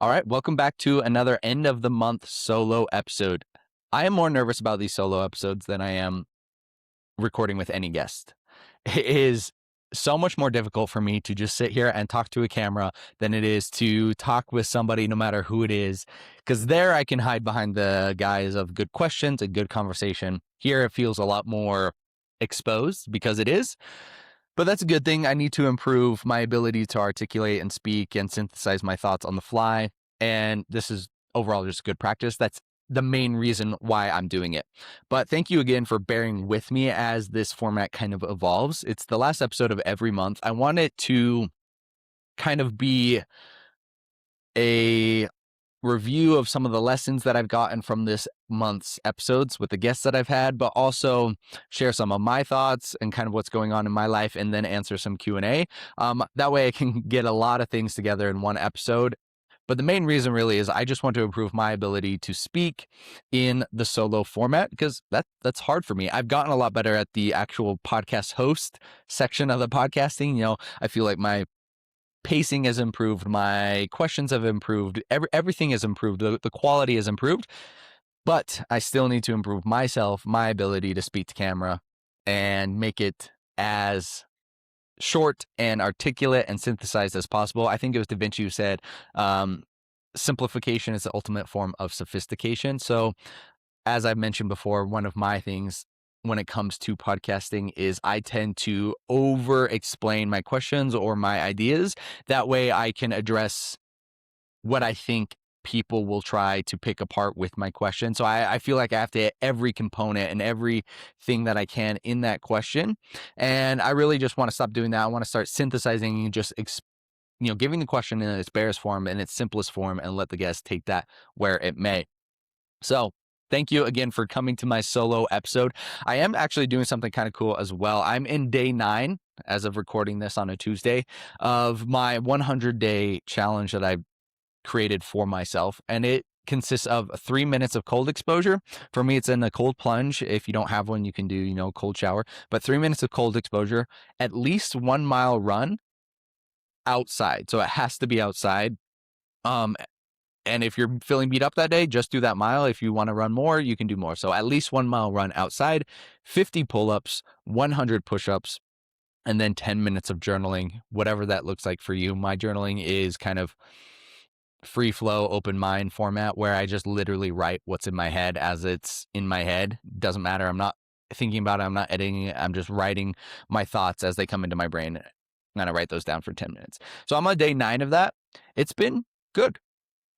All right, welcome back to another end of the month solo episode. I am more nervous about these solo episodes than I am recording with any guest. It is so much more difficult for me to just sit here and talk to a camera than it is to talk with somebody, no matter who it is, because there I can hide behind the guise of good questions and good conversation. Here it feels a lot more exposed because it is. But that's a good thing. I need to improve my ability to articulate and speak and synthesize my thoughts on the fly. And this is overall just good practice. That's the main reason why I'm doing it. But thank you again for bearing with me as this format kind of evolves. It's the last episode of every month. I want it to kind of be a review of some of the lessons that I've gotten from this month's episodes with the guests that I've had, but also share some of my thoughts and kind of what's going on in my life, and then answer some Q&A. That way I can get a lot of things together in one episode. But the main reason really is I just want to improve my ability to speak in the solo format, because that's hard for me. I've gotten a lot better at the actual podcast host section of the podcasting. I feel like my pacing has improved, my questions have improved, everything has improved, the quality has improved, but I still need to improve myself, my ability to speak to camera and make it as short and articulate and synthesized as possible. I think it was Da Vinci who said, simplification is the ultimate form of sophistication. So as I've mentioned before, one of my things when it comes to podcasting is I tend to over explain my questions or my ideas. That way I can address what I think people will try to pick apart with my question. So I feel like I have to hit every component and everything that I can in that question. And I really just want to stop doing that. I want to start synthesizing and just giving the question in its barest form, in its simplest form, and let the guest take that where it may. So thank you again for coming to my solo episode. I am actually doing something kind of cool as well. I'm in day 9, as of recording this on a Tuesday, of my 100-day challenge that I created for myself. And it consists of 3 minutes of cold exposure. For me, it's in a cold plunge. If you don't have one, you can do, cold shower. But 3 minutes of cold exposure, at least 1 mile run outside. So it has to be outside. And if you're feeling beat up that day, just do that mile. If you want to run more, you can do more. So at least 1 mile run outside, 50 pull-ups, 100 push-ups, and then 10 minutes of journaling, whatever that looks like for you. My journaling is kind of free flow, open mind format where I just literally write what's in my head as it's in my head. Doesn't matter. I'm not thinking about it. I'm not editing it. I'm just writing my thoughts as they come into my brain. And I write those down for 10 minutes. So I'm on day 9 of that. It's been good.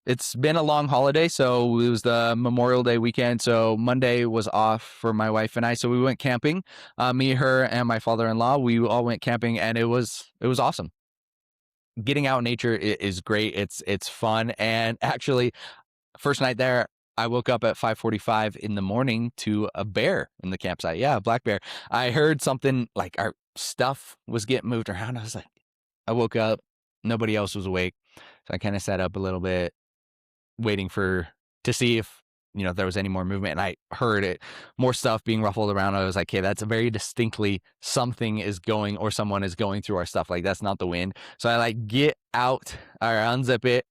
It's been a long holiday, so it was the Memorial Day weekend. So Monday was off for my wife and I. So we went camping. Me, her, and my father-in-law. We all went camping, and it was awesome. Getting out in nature is great. It's fun, and actually, first night there, I woke up at 5:45 in the morning to a bear in the campsite. Yeah, a black bear. I heard something like our stuff was getting moved around. I woke up, nobody else was awake, so I kind of sat up a little bit, waiting to see if there was any more movement, and I heard it, more stuff being ruffled around. I was like, okay, that's a very distinctly something is going, or someone is going through our stuff. Like, that's not the wind. So I get out or unzip it,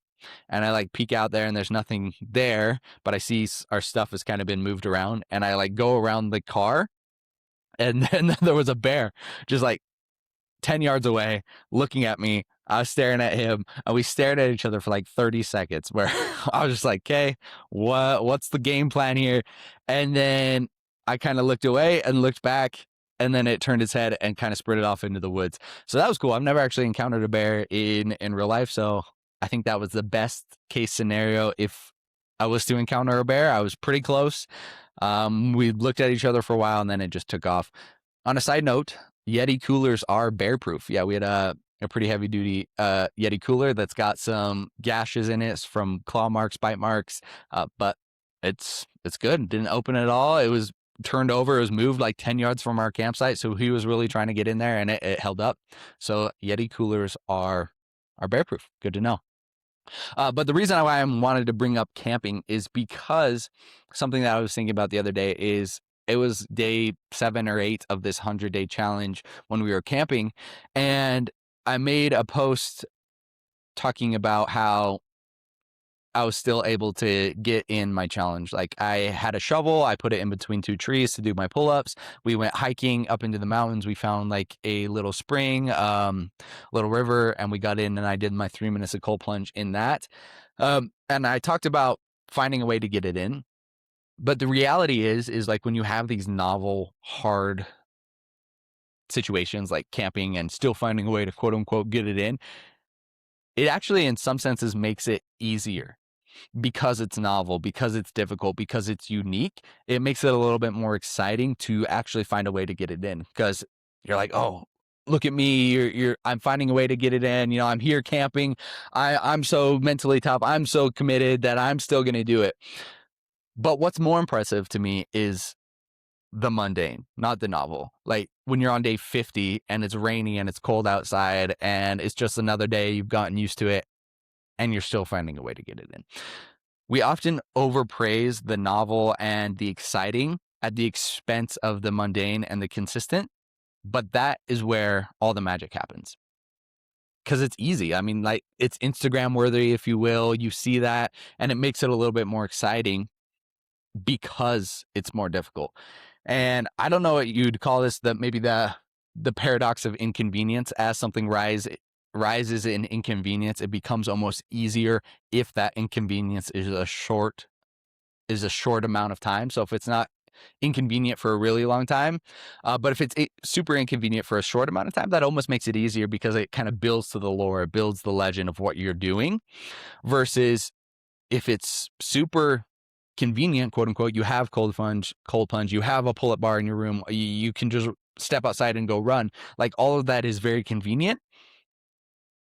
and I peek out there, and there's nothing there, but I see our stuff has kind of been moved around, and I go around the car, and then there was a bear just 10 yards away looking at me. I was staring at him, and we stared at each other for 30 seconds where I was just like, okay, what's the game plan here? And then I kind of looked away and looked back, and then it turned its head and kind of sprinted off into the woods. So that was cool. I've never actually encountered a bear in real life. So I think that was the best case scenario. If I was to encounter a bear, I was pretty close. We looked at each other for a while, and then it just took off. On a side note, Yeti coolers are bear proof. Yeah, we had a pretty heavy duty Yeti cooler that's got some gashes in it from claw marks, bite marks, but it's good. Didn't open at all. It was turned over. It was moved 10 yards from our campsite, so he was really trying to get in there, and it held up. So Yeti coolers are bear proof. Good to know. But the reason why I wanted to bring up camping is because something that I was thinking about the other day is it was day 7 or 8 of this 100-day challenge when we were camping, and I made a post talking about how I was still able to get in my challenge. Like, I had a shovel, I put it in between two trees to do my pull-ups. We went hiking up into the mountains. We found like a little spring, little river, and we got in and I did my 3 minutes of cold plunge in that. And I talked about finding a way to get it in. But the reality is like when you have these novel, hard situations like camping and still finding a way to quote unquote get it in, it actually in some senses makes it easier because it's novel, because it's difficult, because it's unique. It makes it a little bit more exciting to actually find a way to get it in, because you're like, oh, look at me, I'm finding a way to get it in. I'm here camping. I'm so mentally tough. I'm so committed that I'm still going to do it. But what's more impressive to me is the mundane, not the novel. Like when you're on day 50 and it's rainy and it's cold outside and it's just another day, you've gotten used to it and you're still finding a way to get it in. We often overpraise the novel and the exciting at the expense of the mundane and the consistent, but that is where all the magic happens. Because it's easy. I mean, like, it's Instagram worthy, if you will. You see that and it makes it a little bit more exciting because it's more difficult. And I don't know what you'd call this, maybe the paradox of inconvenience. As something rises in inconvenience, it becomes almost easier if that inconvenience is a short amount of time. So if it's not inconvenient for a really long time, but if it's super inconvenient for a short amount of time, that almost makes it easier because it kind of builds to the lore, it builds the legend of what you're doing, versus if it's super convenient, quote unquote, you have cold plunge, you have a pull-up bar in your room, you can just step outside and go run. Like, all of that is very convenient,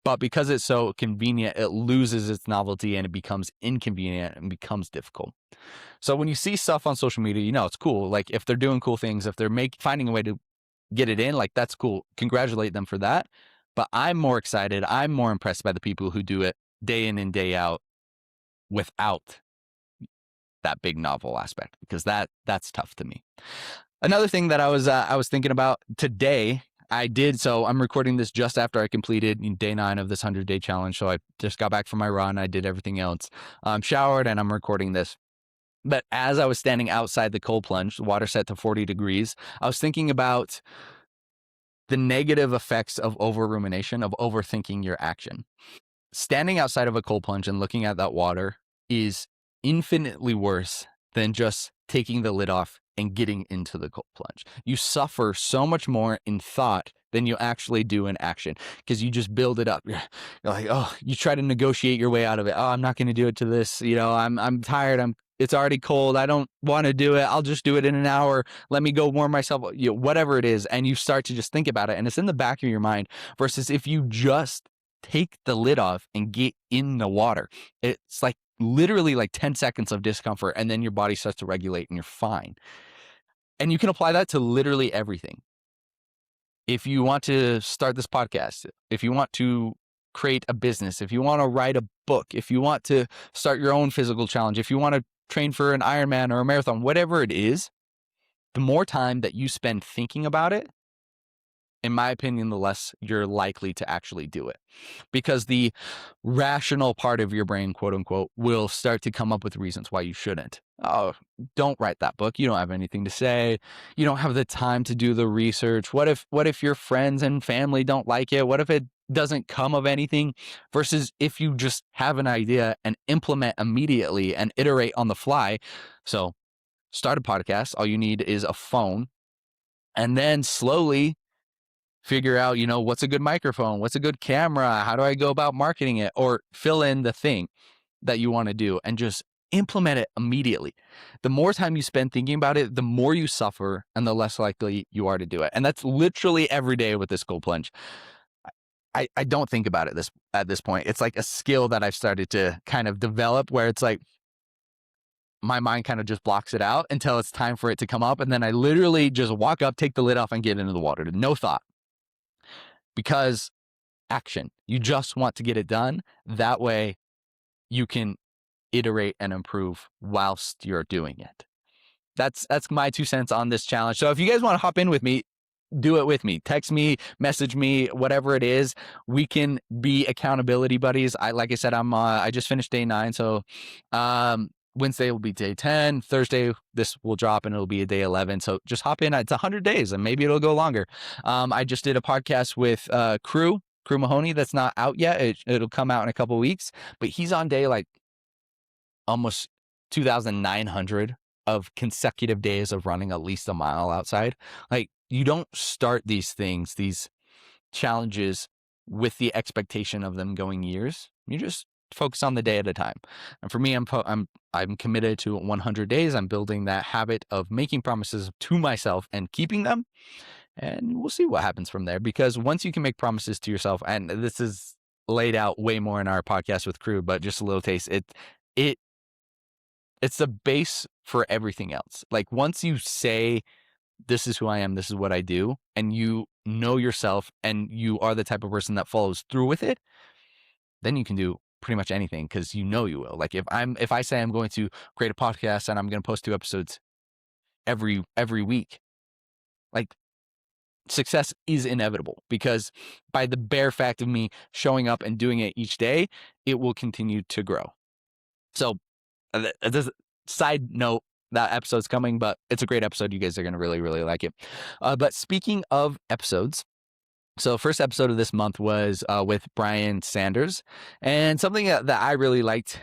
but because it's so convenient, it loses its novelty and it becomes inconvenient and becomes difficult. So when you see stuff on social media, it's cool. Like, if they're doing cool things, if they're finding a way to get it in, like, that's cool. Congratulate them for that. But I'm more excited. I'm more impressed by the people who do it day in and day out without that big novel aspect, because that's tough to me. Another thing that I was thinking about today, so I'm recording this just after I completed day 9 of this 100-day challenge. So I just got back from my run. I did everything else. Showered and I'm recording this. But as I was standing outside the cold plunge, the water set to 40 degrees, I was thinking about the negative effects of over rumination, of overthinking your action. Standing outside of a cold plunge and looking at that water is infinitely worse than just taking the lid off and getting into the cold plunge. You suffer so much more in thought than you actually do in action, because you just build it up. You're like, oh, you try to negotiate your way out of it. Oh, I'm not going to do it to this. I'm tired. It's already cold. I don't want to do it. I'll just do it in an hour. Let me go warm myself, whatever it is. And you start to just think about it, and it's in the back of your mind, versus if you just take the lid off and get in the water. It's like literally like 10 seconds of discomfort, and then your body starts to regulate and you're fine. And you can apply that to literally everything. If you want to start this podcast, if you want to create a business, if you want to write a book, if you want to start your own physical challenge, if you want to train for an Ironman or a marathon, whatever it is, the more time that you spend thinking about it, in my opinion, the less you're likely to actually do it, because the rational part of your brain, quote unquote, will start to come up with reasons why you shouldn't. Oh, don't write that book. You don't have anything to say. You don't have the time to do the research. What if your friends and family don't like it? What if it doesn't come of anything? Versus if you just have an idea and implement immediately and iterate on the fly. So start a podcast. All you need is a phone, and then slowly figure out, what's a good microphone, what's a good camera, how do I go about marketing it, or fill in the thing that you want to do and just implement it immediately. The more time you spend thinking about it, the more you suffer and the less likely you are to do it. And that's literally every day with this cold plunge. I don't think about it at this point. It's like a skill that I've started to kind of develop, where it's like my mind kind of just blocks it out until it's time for it to come up. And then I literally just walk up, take the lid off, and get into the water. No thought. Because action, you just want to get it done. That way you can iterate and improve whilst you're doing it. That's my 2 cents on this challenge. So if you guys want to hop in with me, do it with me. Text me, message me, whatever it is. We can be accountability buddies. Like I said, I just finished day 9, so Wednesday will be day 10. Thursday, this will drop and it'll be a day 11. So just hop in. It's 100 days and maybe it'll go longer. I just did a podcast with Crew Mahoney that's not out yet. It'll come out in a couple weeks, but he's on day like almost 2,900 of consecutive days of running at least a mile outside. Like, you don't start these things, these challenges, with the expectation of them going years. You just focus on the day at a time. And for me, I'm committed to 100 days. I'm building that habit of making promises to myself and keeping them. And we'll see what happens from there. Because once you can make promises to yourself, and this is laid out way more in our podcast with Crew, but just a little taste, it's the base for everything else. Like, once you say, this is who I am, this is what I do, and you know yourself and you are the type of person that follows through with it, then you can do pretty much anything, because you know you will. Like, if I say I'm going to create a podcast and I'm going to post 2 episodes every week, like, success is inevitable, because by the bare fact of me showing up and doing it each day, it will continue to grow. So this side note, that episode's coming, but it's a great episode. You guys are going to really, really like it. But speaking of episodes, so first episode of this month was with Brian Sanders, and something that I really liked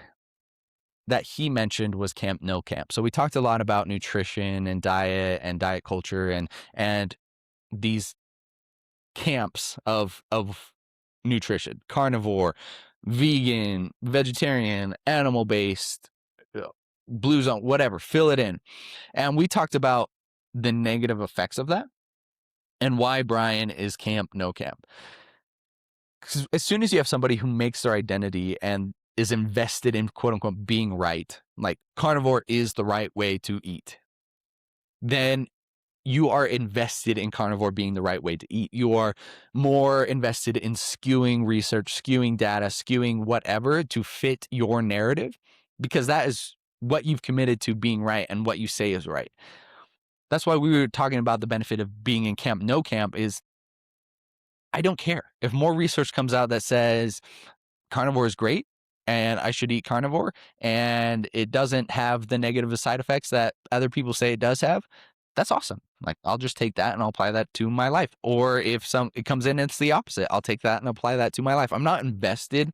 that he mentioned was camp, no camp. So we talked a lot about nutrition and diet culture and these camps of nutrition: carnivore, vegan, vegetarian, animal-based, blue zone, whatever, fill it in. And we talked about the negative effects of that and why Brian is camp, no camp. Because as soon as you have somebody who makes their identity and is invested in quote unquote being right, like carnivore is the right way to eat, then you are invested in carnivore being the right way to eat. You are more invested in skewing research, skewing data, skewing whatever to fit your narrative, because that is what you've committed to being right and what you say is right. That's why we were talking about the benefit of being in camp, no camp, is I don't care. If more research comes out that says carnivore is great and I should eat carnivore and it doesn't have the negative side effects that other people say it does have, that's awesome. Like, I'll just take that and I'll apply that to my life. Or if it comes in, it's the opposite, I'll take that and apply that to my life. I'm not invested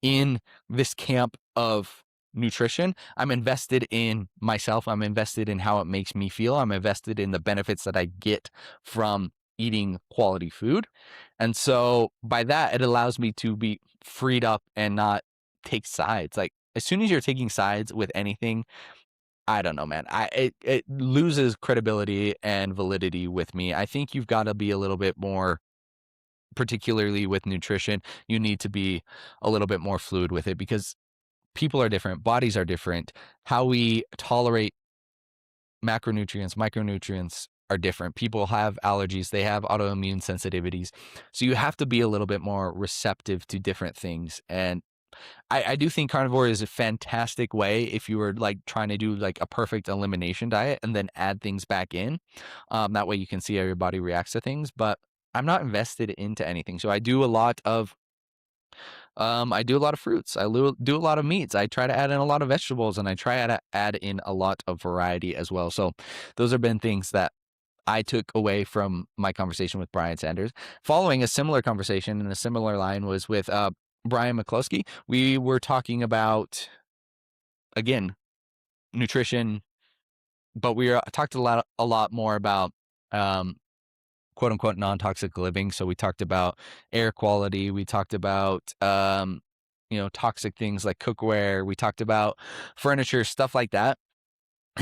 in this camp of nutrition. I'm invested in myself. I'm invested in how it makes me feel. I'm invested in the benefits that I get from eating quality food. And so by that, it allows me to be freed up and not take sides. Like, as soon as you're taking sides with anything, I don't know, man. It loses credibility and validity with me. I think you've got to be a little bit more, particularly with nutrition, you need to be a little bit more fluid with it, because people are different, bodies are different. How we tolerate macronutrients, micronutrients are different. People have allergies, they have autoimmune sensitivities. So you have to be a little bit more receptive to different things. And I do think carnivore is a fantastic way if you were like trying to do like a perfect elimination diet and then add things back in. That way you can see how your body reacts to things. But I'm not invested into anything. So I do a lot of fruits. I do a lot of meats. I try to add in a lot of vegetables, and I try to add in a lot of variety as well. So those have been things that I took away from my conversation with Brian Sanders. Following a similar conversation in a similar line was with Brian McCloskey. We were talking about, again, nutrition, but we talked a lot more about quote unquote non-toxic living. So we talked about air quality. We talked about toxic things like cookware. We talked about furniture, stuff like that.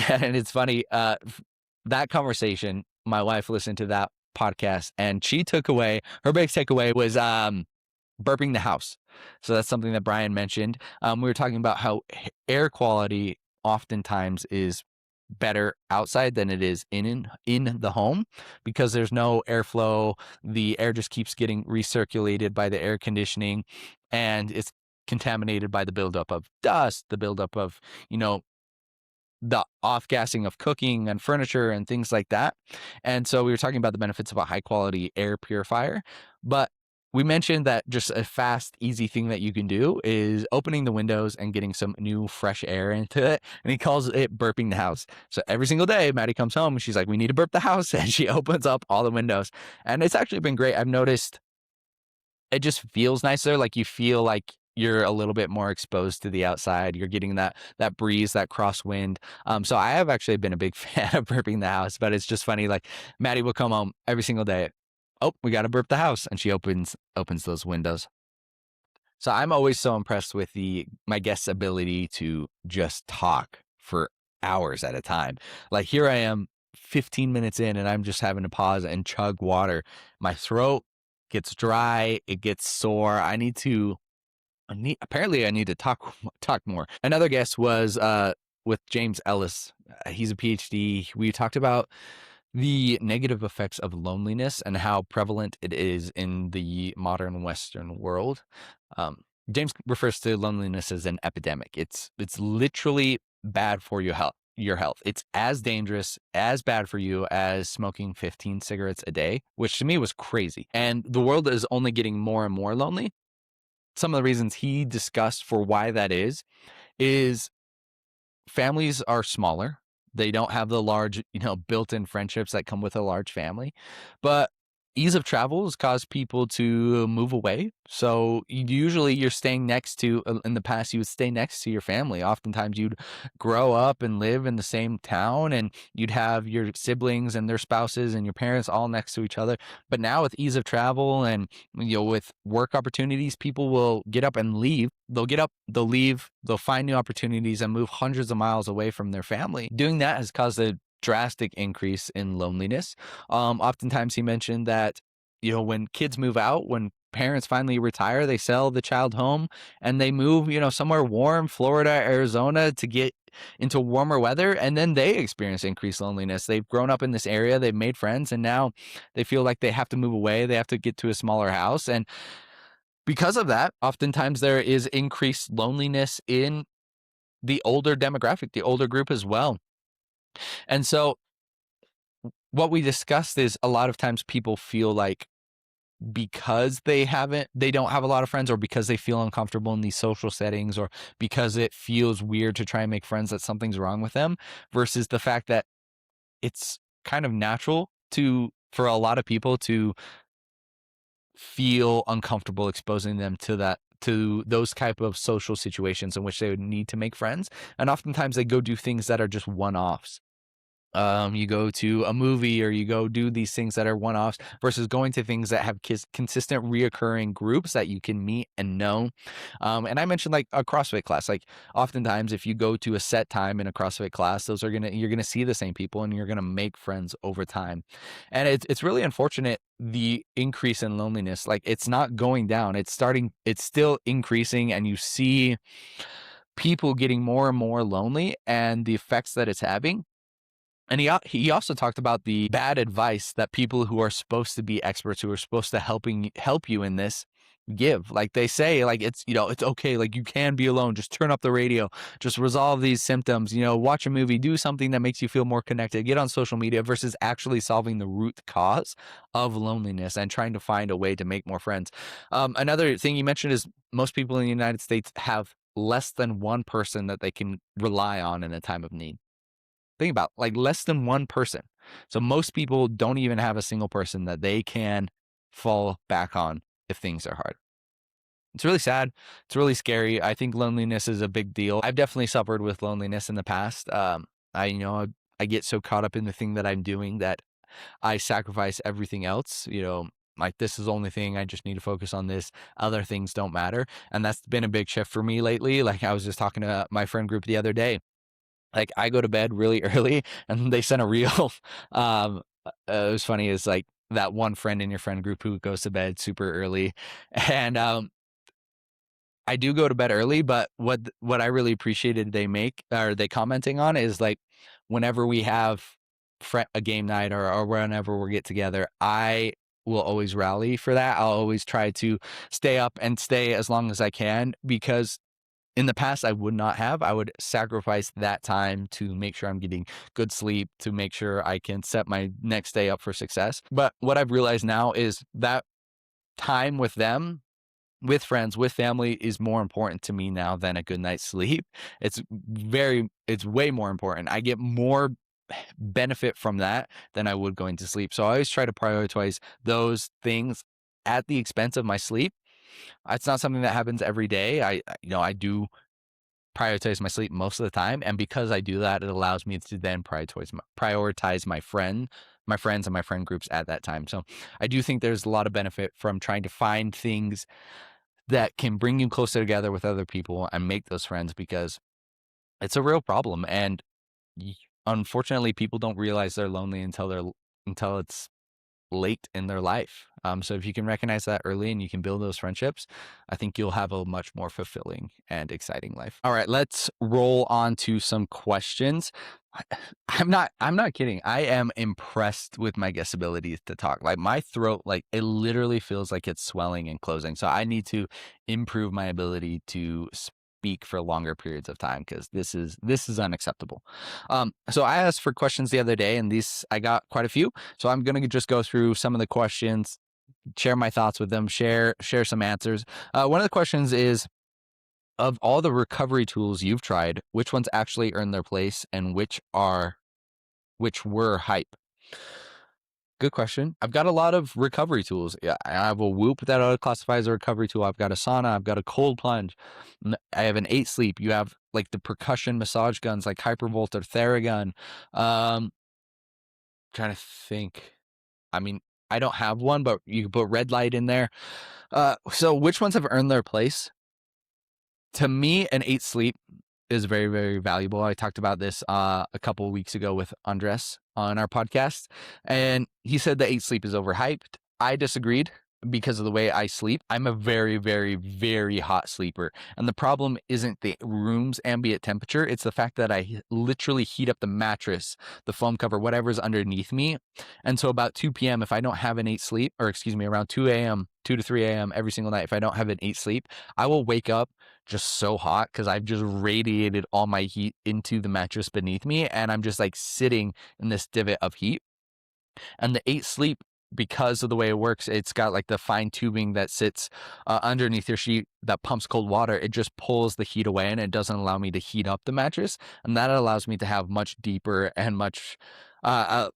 And it's funny, that conversation, my wife listened to that podcast and she took away, her big takeaway was burping the house. So that's something that Brian mentioned. We were talking about how air quality oftentimes is better outside than it is in the home, because there's no airflow. The air just keeps getting recirculated by the air conditioning, and it's contaminated by the buildup of dust, the buildup of, the off-gassing of cooking and furniture and things like that. And so we were talking about the benefits of a high-quality air purifier, but we mentioned that just a fast, easy thing that you can do is opening the windows and getting some new fresh air into it. And he calls it burping the house. So every single day, Maddie comes home and she's like, we need to burp the house. And she opens up all the windows. And it's actually been great. I've noticed it just feels nicer. Like you feel like you're a little bit more exposed to the outside. You're getting that breeze, that crosswind. So I have actually been a big fan of burping the house, but it's just funny. Like Maddie will come home every single day. Oh, we got to burp the house, and she opens those windows. So I'm always so impressed with my guest's ability to just talk for hours at a time. Like here I am 15 minutes in and I'm just having to pause and chug water. My throat gets dry, it gets sore. Apparently I need to talk more. Another guest was with James Ellis. He's a PhD. We talked about the negative effects of loneliness and how prevalent it is in the modern Western world. James refers to loneliness as an epidemic. It's literally bad for your health. It's as dangerous, as bad for you as smoking 15 cigarettes a day, which to me was crazy. And the world is only getting more and more lonely. Some of the reasons he discussed for why that is families are smaller. They don't have the large, built-in friendships that come with a large family. But ease of travel has caused people to move away. So usually you're staying next to, in the past, you would stay next to your family. Oftentimes you'd grow up and live in the same town and you'd have your siblings and their spouses and your parents all next to each other. But now with ease of travel and, with work opportunities, people will get up and leave. They'll get up, they'll leave, they'll find new opportunities and move hundreds of miles away from their family. Doing that has caused a drastic increase in loneliness. Oftentimes he mentioned that, when kids move out, when parents finally retire, they sell the child home and they move, somewhere warm, Florida, Arizona, to get into warmer weather. And then they experience increased loneliness. They've grown up in this area, they've made friends, and now they feel like they have to move away. They have to get to a smaller house. And because of that, oftentimes there is increased loneliness in the older demographic, the older group as well. And so what we discussed is a lot of times people feel like because they don't have a lot of friends, or because they feel uncomfortable in these social settings, or because it feels weird to try and make friends, that something's wrong with them, versus the fact that it's kind of natural for a lot of people to feel uncomfortable exposing them to those type of social situations in which they would need to make friends. And oftentimes they go do things that are just one-offs. You go to a movie or you go do these things that are one-offs versus going to things that have consistent reoccurring groups that you can meet and know. And I mentioned like a CrossFit class. Like oftentimes if you go to a set time in a CrossFit class, you're going to see the same people and you're going to make friends over time. And it's really unfortunate, the increase in loneliness. Like it's not going down. It's still increasing, and you see people getting more and more lonely and the effects that it's having. And he also talked about the bad advice that people who are supposed to be experts, who are supposed to help you in this, give. Like they say, like it's okay, like you can be alone, just turn up the radio, just resolve these symptoms, watch a movie, do something that makes you feel more connected, get on social media, versus actually solving the root cause of loneliness and trying to find a way to make more friends. Another thing you mentioned is most people in the United States have less than one person that they can rely on in a time of need. Think about like less than one person. So most people don't even have a single person that they can fall back on if things are hard. It's really sad. It's really scary. I think loneliness is a big deal. I've definitely suffered with loneliness in the past. I get so caught up in the thing that I'm doing that I sacrifice everything else. Like this is the only thing, I just need to focus on this. Other things don't matter. And that's been a big shift for me lately. Like I was just talking to my friend group the other day. Like I go to bed really early, and they sent a reel. It was funny, is like that one friend in your friend group who goes to bed super early. And I do go to bed early, but what I really appreciated they commenting on is like whenever we have a game night or whenever we get together, I will always rally for that. I'll always try to stay up and stay as long as I can, because in the past I would not have. I would sacrifice that time to make sure I'm getting good sleep, to make sure I can set my next day up for success. But what I've realized now is that time with them, with friends, with family is more important to me now than a good night's sleep. It's way more important. I get more benefit from that than I would going to sleep. So I always try to prioritize those things at the expense of my sleep. It's not something that happens every day. I do prioritize my sleep most of the time, and because I do that, it allows me to then prioritize my friends and my friend groups at that time. So I do think there's a lot of benefit from trying to find things that can bring you closer together with other people and make those friends, because it's a real problem. And unfortunately, people don't realize they're lonely until it's late in their life. So if you can recognize that early and you can build those friendships, I think you'll have a much more fulfilling and exciting life. All right, let's roll on to some questions. I'm not kidding. I am impressed with my guest abilities to talk. Like my throat, like it literally feels like it's swelling and closing. So I need to improve my ability to speak for longer periods of time, because this is unacceptable. So I asked for questions the other day, and I got quite a few. So I'm gonna just go through some of the questions, share my thoughts with them, share some answers. One of the questions is, of all the recovery tools you've tried, which ones actually earned their place and which were hype? Good question. I've got a lot of recovery tools. Yeah, I have a Whoop that I would classify as a recovery tool. I've got a sauna. I've got a cold plunge. I have an 8 sleep. You have like the percussion massage guns like Hypervolt or Theragun. Trying to think. I mean, I don't have one, but you can put red light in there. So which ones have earned their place? To me, an 8 sleep is very, very valuable. I talked about this a couple of weeks ago with Andres on our podcast, and he said the 8 sleep is overhyped. I disagreed because of the way I sleep. I'm a very, very, very hot sleeper. And the problem isn't the room's ambient temperature. It's the fact that I literally heat up the mattress, the foam cover, whatever's underneath me. And so about 2 p.m., if I don't have an 8 sleep, or excuse me, around 2 a.m., 2 to 3 a.m. every single night, if I don't have an 8 sleep, I will wake up just so hot because I've just radiated all my heat into the mattress beneath me. And I'm just like sitting in this divot of heat. And the 8 sleep, because of the way it works, it's got like the fine tubing that sits underneath your sheet that pumps cold water. It just pulls the heat away, and it doesn't allow me to heat up the mattress. And that allows me to have much deeper and much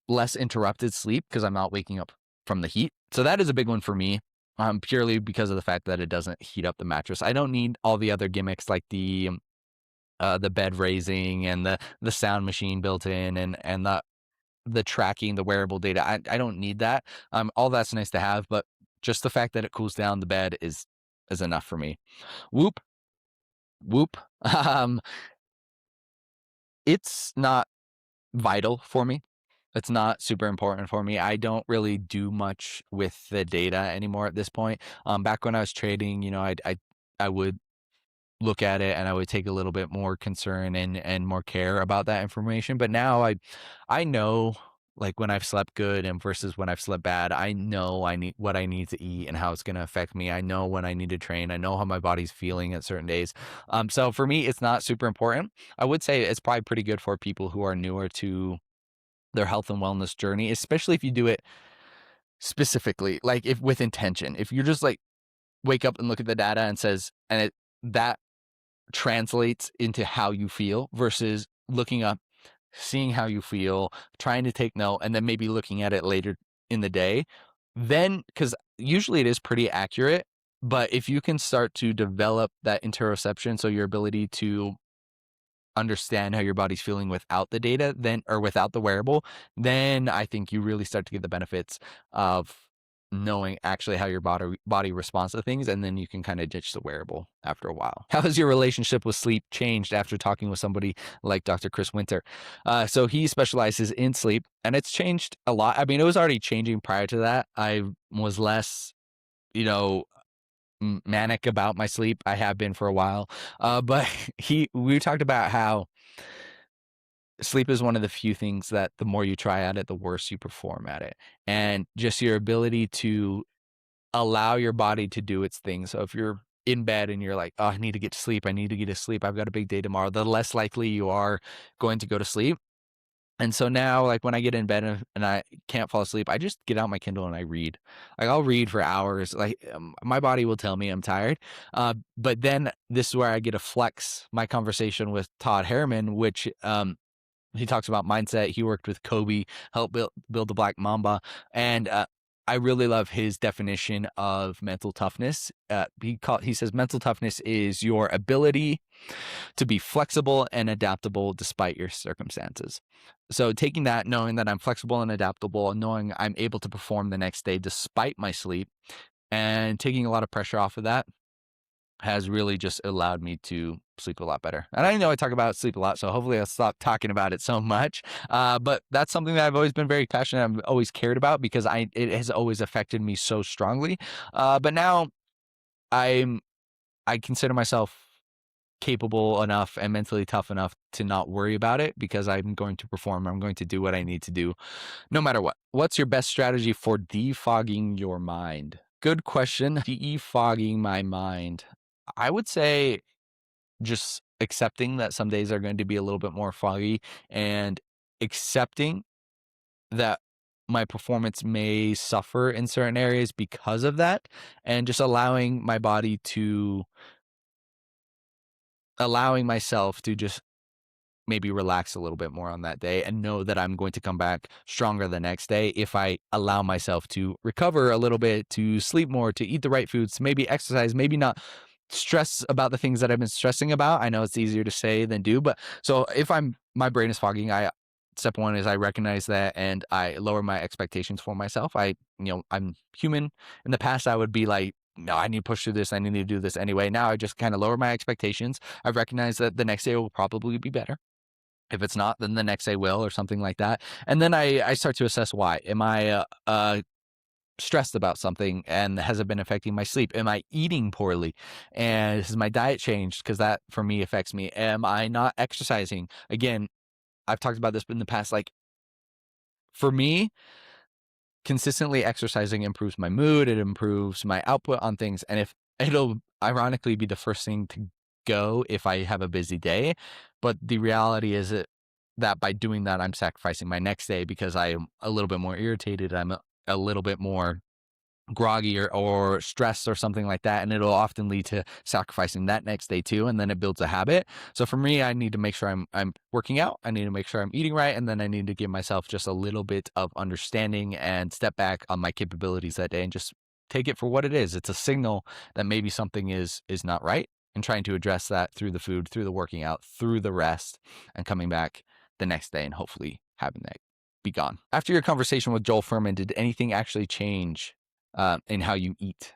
less interrupted sleep because I'm not waking up from the heat. So that is a big one for me. Purely because of the fact that it doesn't heat up the mattress. I don't need all the other gimmicks like the bed raising and the sound machine built in and the tracking, the wearable data. I don't need that. All that's nice to have, but just the fact that it cools down the bed is enough for me. Whoop. It's not vital for me. It's not super important for me. I don't really do much with the data anymore at this point. Back when I was trading, I would look at it and I would take a little bit more concern and more care about that information. But now I know, like when I've slept good and versus when I've slept bad, I know I need what I need to eat and how it's going to affect me. I know when I need to train. I know how my body's feeling at certain days. So for me, it's not super important. I would say it's probably pretty good for people who are newer to their health and wellness journey, especially if you do it specifically, like if with intention. If you're just like wake up and look at the data and that translates into how you feel versus looking up, seeing how you feel, trying to take note, and then maybe looking at it later in the day, then, because usually it is pretty accurate, but if you can start to develop that interoception, so your ability to understand how your body's feeling without the data, then, or without the wearable, then I think you really start to get the benefits of knowing actually how your body responds to things, and then you can kind of ditch the wearable after a while. How has your relationship with sleep changed after talking with somebody like Dr. Chris Winter? So he specializes in sleep, and it's changed a lot. I mean, it was already changing prior to that. I was less, manic about my sleep. I have been for a while, but we talked about how sleep is one of the few things that the more you try at it, the worse you perform at it, and just your ability to allow your body to do its thing. So if you're in bed and you're like, oh, I need to get to sleep. I need to get to sleep. I've got a big day tomorrow. The less likely you are going to go to sleep. And so now, like when I get in bed and I can't fall asleep, I just get out my Kindle and I read. Like I'll read for hours. Like my body will tell me I'm tired. But then this is where I get to flex my conversation with Todd Harriman, which he talks about mindset. He worked with Kobe, helped build the Black Mamba, and I really love his definition of mental toughness. He says mental toughness is your ability to be flexible and adaptable despite your circumstances. So taking that, knowing that I'm flexible and adaptable, and knowing I'm able to perform the next day despite my sleep, and taking a lot of pressure off of that has really just allowed me to sleep a lot better. And I know I talk about sleep a lot, so hopefully I'll stop talking about it so much. But that's something that I've always been very passionate. I've always cared about because it has always affected me so strongly. But now I consider myself capable enough and mentally tough enough to not worry about it because I'm going to perform. I'm going to do what I need to do no matter what. What's your best strategy for defogging your mind? Good question. Defogging my mind. I would say just accepting that some days are going to be a little bit more foggy and accepting that my performance may suffer in certain areas because of that, and just allowing myself to just maybe relax a little bit more on that day and know that I'm going to come back stronger the next day if I allow myself to recover a little bit, to sleep more, to eat the right foods, to maybe exercise, maybe not stress about the things that I've been stressing about. I know it's easier to say than do, but so if my brain is fogging, step one is I recognize that and I lower my expectations for myself. I'm human. In the past, I would be like, no, I need to push through this. I need to do this anyway. Now I just kind of lower my expectations. I recognize that the next day will probably be better. If it's not, then the next day will, or something like that. And then I start to assess why. Am I stressed about something, and has it been affecting my sleep? Am I eating poorly, and has my diet changed? Because that for me affects me. Am I not exercising? Again, I've talked about this in the past. Like for me, consistently exercising improves my mood. It improves my output on things. And if it'll ironically be the first thing to go if I have a busy day. But the reality is that by doing that, I'm sacrificing my next day because I am a little bit more irritated. I'm a little bit more groggy or stressed or something like that, and it'll often lead to sacrificing that next day too, and then it builds a habit. So for me, I need to make sure I'm working out, I need to make sure I'm eating right, and then I need to give myself just a little bit of understanding and step back on my capabilities that day and just take it for what it is. It's a signal that maybe something is not right, and trying to address that through the food, through the working out, through the rest, and coming back the next day and hopefully having that be gone. After your conversation with Joel Fuhrman, did anything actually change in how you eat?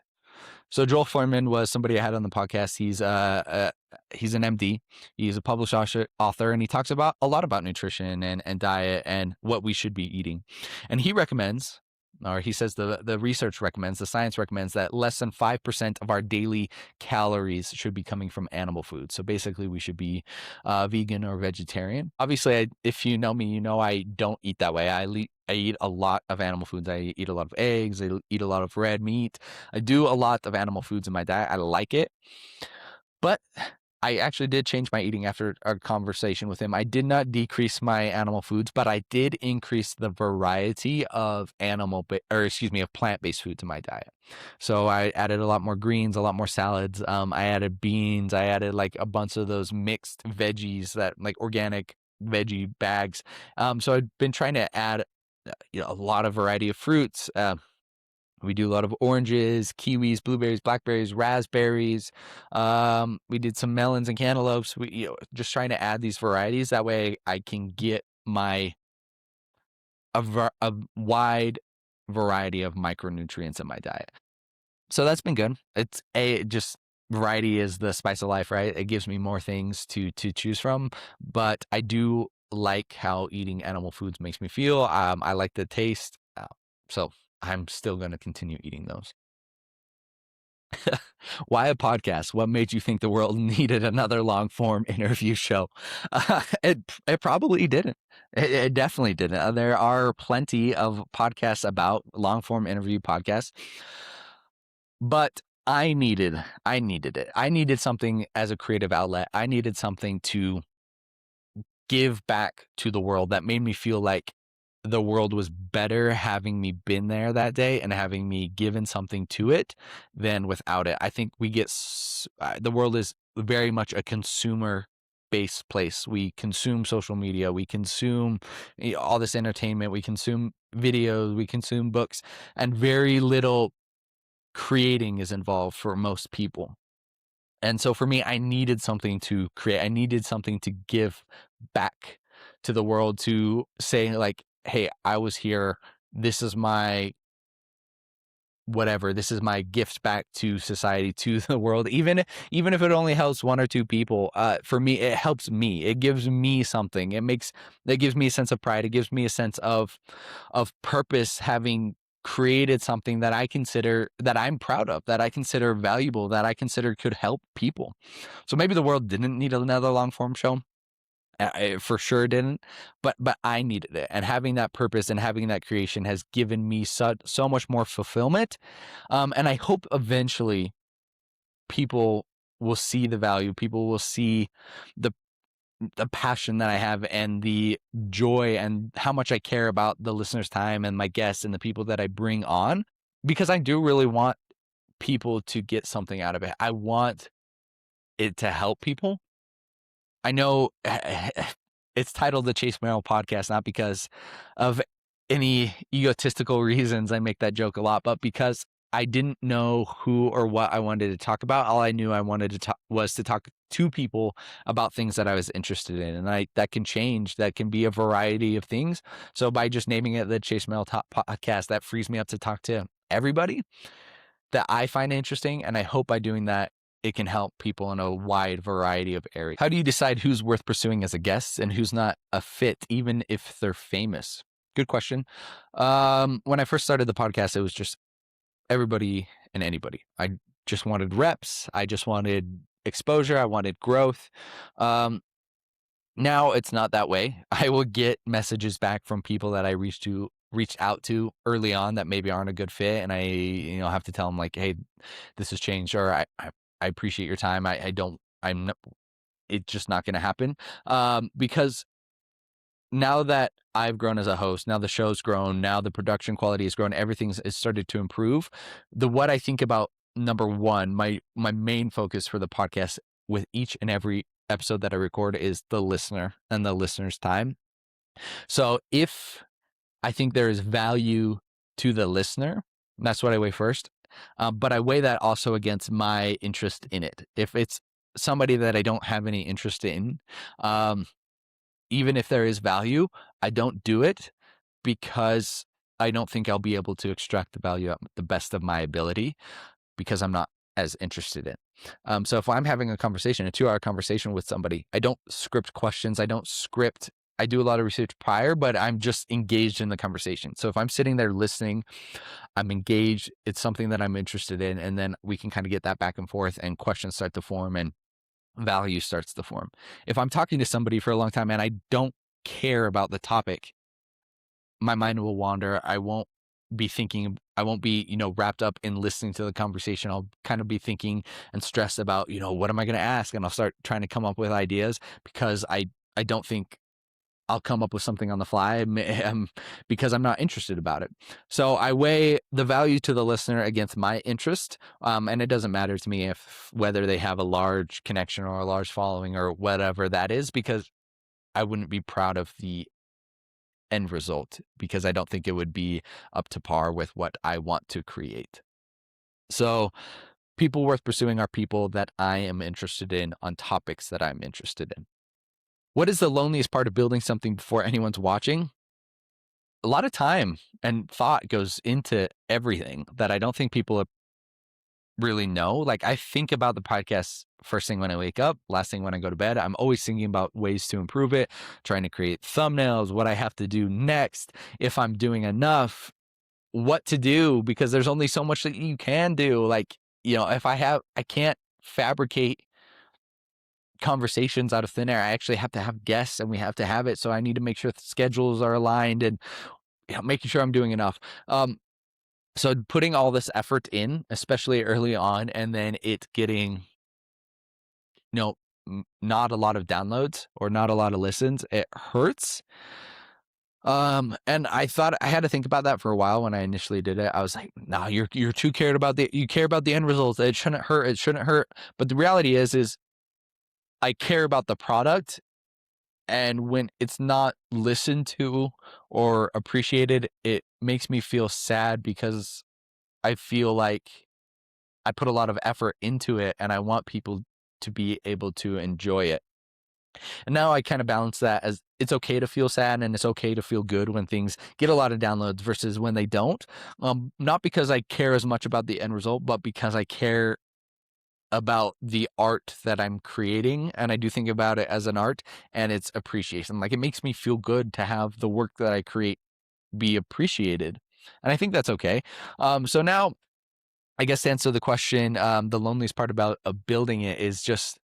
So Joel Fuhrman was somebody I had on the podcast. He's an MD. He's a published author, and he talks about a lot about nutrition and diet and what we should be eating. And he recommends, or he says the research recommends, the science recommends that less than 5% of our daily calories should be coming from animal food. So basically we should be vegan or vegetarian. Obviously, if you know me, you know I don't eat that way. I eat a lot of animal foods. I eat a lot of eggs. I eat a lot of red meat. I do a lot of animal foods in my diet. I like it. But I actually did change my eating after our conversation with him. I did not decrease my animal foods, but I did increase the variety of plant-based foods in my diet. So I added a lot more greens, a lot more salads. I added beans. I added like a bunch of those mixed veggies, that like organic veggie bags. So I've been trying to add a lot of variety of fruits. We do a lot of oranges, kiwis, blueberries, blackberries, raspberries. We did some melons and cantaloupes. We just trying to add these varieties. That way I can get a wide variety of micronutrients in my diet. So that's been good. Just variety is the spice of life, right? It gives me more things to choose from. But I do like how eating animal foods makes me feel. I like the taste. So I'm still going to continue eating those. Why a podcast? What made you think the world needed another long form interview show? It probably didn't. It definitely didn't. There are plenty of podcasts about long form interview podcasts, but I needed it. I needed something as a creative outlet. I needed something to give back to the world that made me feel like the world was better having me been there that day and having me given something to it than without it. I think we get the world is very much a consumer based place. We consume social media, we consume all this entertainment, we consume videos, we consume books, and very little creating is involved for most people. And so for me, I needed something to create. I needed something to give back to the world, to say like, hey, I was here. This is my whatever. This is my gift back to society, to the world. Even if it only helps one or two people, for me, it helps me. It gives me something. It gives me a sense of pride. It gives me a sense of purpose, having created something that I consider, that I'm proud of, that I consider valuable, that I consider could help people. So maybe the world didn't need another long form show. It for sure didn't, but I needed it, and having that purpose and having that creation has given me so much more fulfillment. And I hope eventually people will see the value. People will see the passion that I have and the joy and how much I care about the listeners' time and my guests and the people that I bring on, because I do really want people to get something out of it. I want it to help people. I know it's titled the Chase Merrill podcast, not because of any egotistical reasons. I make that joke a lot, but because I didn't know who or what I wanted to talk about. All I knew I wanted to talk was to talk to people about things that I was interested in. And that can change. That can be a variety of things. So by just naming it the Chase Merrill podcast, that frees me up to talk to everybody that I find interesting. And I hope by doing that, it can help people in a wide variety of areas. How do you decide who's worth pursuing as a guest and who's not a fit, even if they're famous? Good question. When I first started the podcast, it was just everybody and anybody. I just wanted reps. I just wanted exposure. I wanted growth. Now it's not that way. I will get messages back from people that I reached out to early on that maybe aren't a good fit, and I have to tell them like, hey, this has changed, or I appreciate your time. It's just not going to happen, because now that I've grown as a host, now the show's grown, now the production quality has grown, everything's started to improve. What I think about, number one, my main focus for the podcast with each and every episode that I record is the listener and the listener's time. So if I think there is value to the listener, that's what I weigh first. But I weigh that also against my interest in it. If it's somebody that I don't have any interest in, even if there is value, I don't do it because I don't think I'll be able to extract the value at the best of my ability, because I'm not as interested in. So if I'm having a 2-hour conversation with somebody, I don't script questions. I do a lot of research prior, but I'm just engaged in the conversation. So if I'm sitting there listening, I'm engaged. It's something that I'm interested in. And then we can kind of get that back and forth, and questions start to form and value starts to form. If I'm talking to somebody for a long time and I don't care about the topic, my mind will wander. I won't be wrapped up in listening to the conversation. I'll kind of be thinking and stressed about, what am I going to ask? And I'll start trying to come up with ideas, because I don't think I'll come up with something on the fly, because I'm not interested about it. So I weigh the value to the listener against my interest. And it doesn't matter to me whether they have a large connection or a large following or whatever that is, because I wouldn't be proud of the end result, because I don't think it would be up to par with what I want to create. So people worth pursuing are people that I am interested in on topics that I'm interested in. What is the loneliest part of building something before anyone's watching? A lot of time and thought goes into everything that I don't think people really know. Like, I think about the podcast first thing when I wake up, last thing when I go to bed. I'm always thinking about ways to improve it, trying to create thumbnails, what I have to do next, if I'm doing enough, what to do, because there's only so much that you can do. Like, I can't fabricate conversations out of thin air. I actually have to have guests, and we have to have it. So I need to make sure the schedules are aligned, and making sure I'm doing enough. So putting all this effort in, especially early on, and then it getting, not a lot of downloads or not a lot of listens, it hurts. And I thought I had to think about that for a while when I initially did it. I was like, no, you're too cared about you care about the end results. It shouldn't hurt. It shouldn't hurt. But the reality is I care about the product. And when it's not listened to or appreciated, it makes me feel sad because I feel like I put a lot of effort into it and I want people to be able to enjoy it. And now I kind of balance that as it's okay to feel sad and it's okay to feel good when things get a lot of downloads versus when they don't. Not because I care as much about the end result, but because I care about the art that I'm creating. And I do think about it as an art and its appreciation. Like, it makes me feel good to have the work that I create be appreciated. And I think that's okay. So now, I guess to answer the question, the loneliest part about building it is just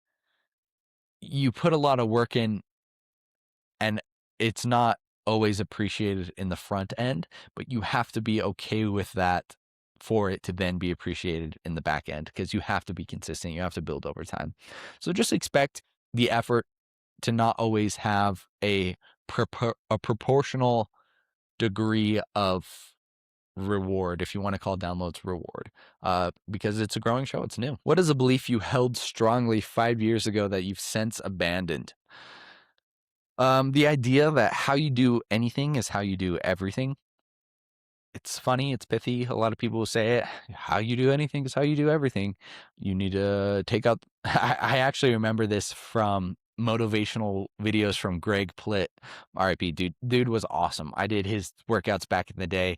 you put a lot of work in and it's not always appreciated in the front end, but you have to be okay with that for it to then be appreciated in the back end, because you have to be consistent. You have to build over time. So just expect the effort to not always have a proportional degree of reward, if you want to call downloads reward, because it's a growing show. It's new. What is a belief you held strongly 5 years ago that you've since abandoned? The idea that how you do anything is how you do everything. It's funny, it's pithy. A lot of people will say it. How you do anything is how you do everything. You need to take out. I actually remember this from motivational videos from Greg Plitt. RIP, dude was awesome. I did his workouts back in the day.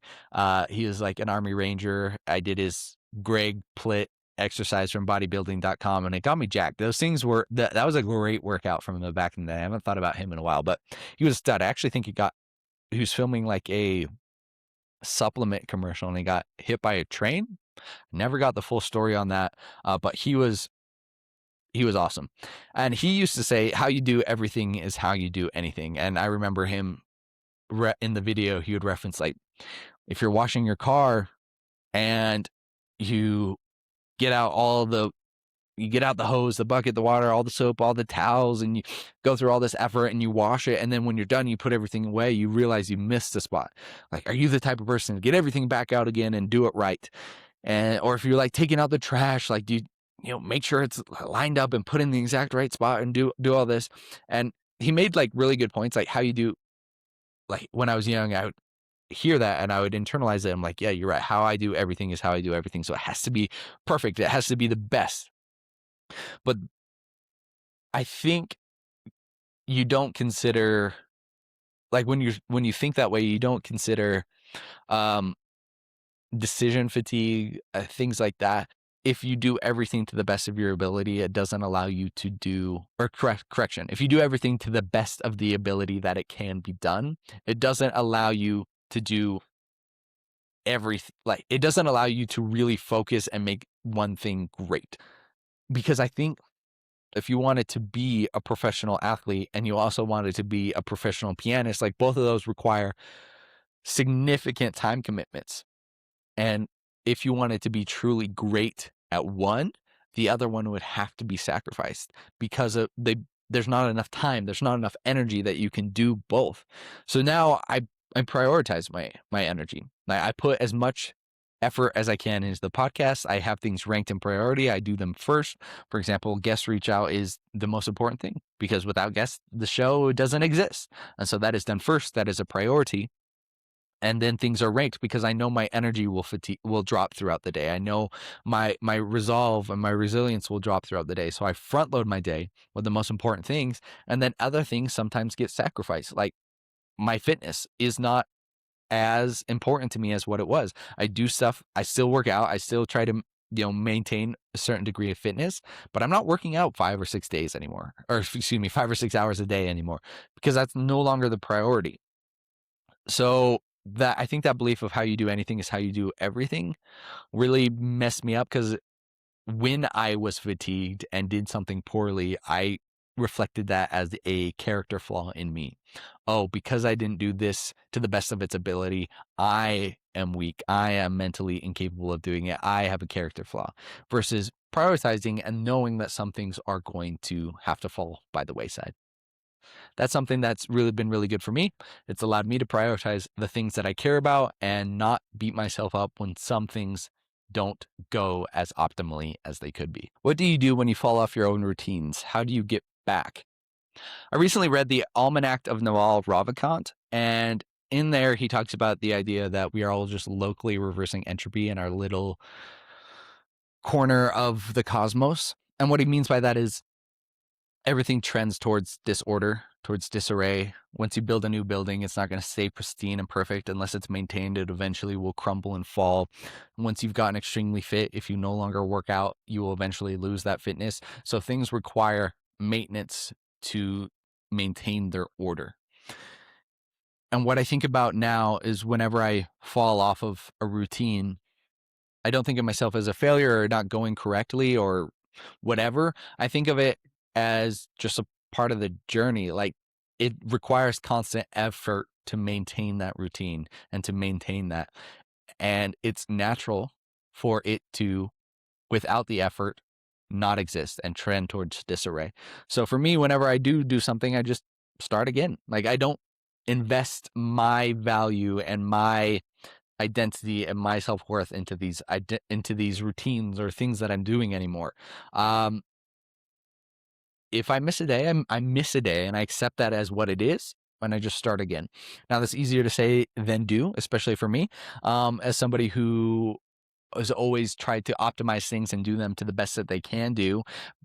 He was like an Army Ranger. I did his Greg Plitt exercise from bodybuilding.com and it got me jacked. Those things were that was a great workout from the back in the day. I haven't thought about him in a while, but he was a stud. I actually think he was filming like a supplement commercial and he got hit by a train. Never got the full story on that, but he was awesome. And he used to say, how you do everything is how you do anything. And I remember him in the video, he would reference, like, if you're washing your car and you get out the hose, the bucket, the water, all the soap, all the towels, and you go through all this effort and you wash it. And then when you're done, you put everything away, you realize you missed a spot. Like, are you the type of person to get everything back out again and do it right? Or if you're like taking out the trash, like, do you make sure it's lined up and put in the exact right spot and do all this? And he made like really good points, like how you do, like when I was young, I would hear that and I would internalize it. I'm like, yeah, you're right. How I do everything is how I do everything. So it has to be perfect. It has to be the best. But I think you don't consider, like, when you think that way, you don't consider decision fatigue, things like that. If you do everything to the best of your ability, it doesn't allow you to do, or correction, if you do everything to the best of the ability that it can be done, it doesn't allow you to do everything. Like, it doesn't allow you to really focus and make one thing great. Because I think if you wanted to be a professional athlete and you also wanted to be a professional pianist, like, both of those require significant time commitments. And if you wanted to be truly great at one, the other one would have to be sacrificed because there's not enough time, there's not enough energy that you can do both. So now I prioritize my energy. I put as much effort as I can into the podcast. I have things ranked in priority. I do them first. For example, guest reach out is the most important thing, because without guests, the show doesn't exist. And so that is done first. That is a priority. And then things are ranked because I know my energy will drop throughout the day. I know my resolve and my resilience will drop throughout the day. So I front load my day with the most important things, and then other things sometimes get sacrificed. Like, my fitness is not as important to me as what it was. I do stuff. I still work out. I still try to maintain a certain degree of fitness, but I'm not working out 5 or 6 days anymore, or excuse me, 5 or 6 hours a day anymore, because that's no longer the priority. So that, I think that belief of how you do anything is how you do everything really messed me up, because when I was fatigued and did something poorly, I reflected that as a character flaw in me. Oh, because I didn't do this to the best of its ability, I am weak. I am mentally incapable of doing it. I have a character flaw, versus prioritizing and knowing that some things are going to have to fall by the wayside. That's something that's really been really good for me. It's allowed me to prioritize the things that I care about and not beat myself up when some things don't go as optimally as they could be. What do you do when you fall off your own routines? How do you get back? I recently read the Almanac of Naval Ravikant, and in there he talks about the idea that we are all just locally reversing entropy in our little corner of the cosmos. And what he means by that is everything trends towards disorder, towards disarray. Once you build a new building, it's not going to stay pristine and perfect unless it's maintained. It eventually will crumble and fall. Once you've gotten extremely fit, if you no longer work out, you will eventually lose that fitness. So things require maintenance to maintain their order. And what I think about now is whenever I fall off of a routine, I don't think of myself as a failure or not going correctly or whatever. I think of it as just a part of the journey. Like, it requires constant effort to maintain that routine and to maintain that. And it's natural for it to, without the effort, not exist and trend towards disarray. So for me, whenever I do something, I just start again. Like, I don't invest my value and my identity and my self-worth into these routines or things that I'm doing anymore. If I miss a day, I miss a day, and I accept that as what it is, and I just start again. Now, that's easier to say than do, especially for me, as somebody who has always tried to optimize things and do them to the best that they can do.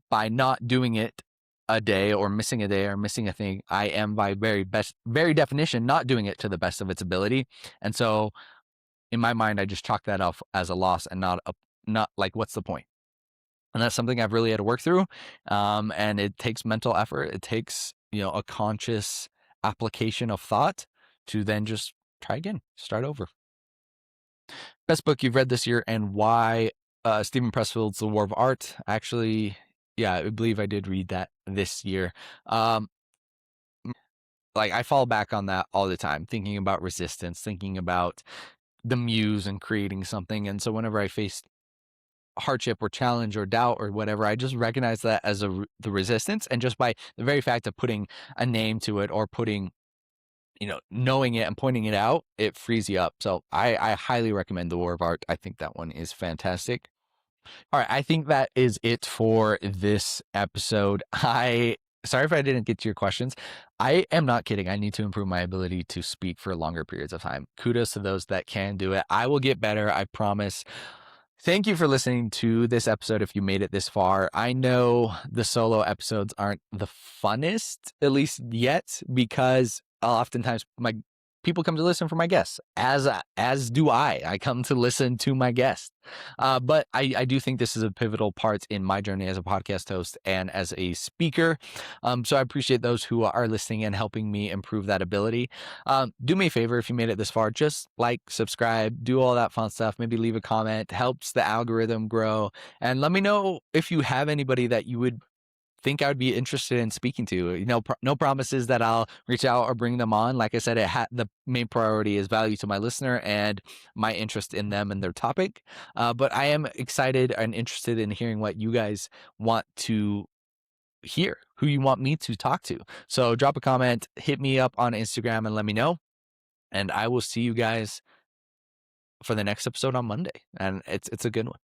By not doing it a day or missing a day or missing a thing, I am by very definition not doing it to the best of its ability. And so in my mind, I just chalk that off as a loss and not like, what's the point? And that's something I've really had to work through. And it takes mental effort. It takes, a conscious application of thought to then just try again, start over. Best book you've read this year and why? Stephen Pressfield's The War of Art. Actually, yeah, I believe I did read that this year. Like, I fall back on that all the time, thinking about resistance, thinking about the muse and creating something. And so whenever I face hardship or challenge or doubt or whatever, I just recognize that as the resistance. And just by the very fact of putting a name to it or putting, knowing it and pointing it out, it frees you up. So I highly recommend The War of Art. I think that one is fantastic. All right, I think that is it for this episode. Sorry if I didn't get to your questions. I am not kidding. I need to improve my ability to speak for longer periods of time. Kudos to those that can do it. I will get better, I promise. Thank you for listening to this episode if you made it this far. I know the solo episodes aren't the funnest, at least yet, because oftentimes my people come to listen for my guests, as do I. I come to listen to my guests. But I do think this is a pivotal part in my journey as a podcast host and as a speaker. So I appreciate those who are listening and helping me improve that ability. Do me a favor if you made it this far, just like, subscribe, do all that fun stuff. Maybe leave a comment, helps the algorithm grow. And let me know if you have anybody that you would think I would be interested in speaking to. No promises that I'll reach out or bring them on. Like I said, the main priority is value to my listener and my interest in them and their topic. But I am excited and interested in hearing what you guys want to hear, who you want me to talk to. So drop a comment, hit me up on Instagram and let me know. And I will see you guys for the next episode on Monday. And it's a good one.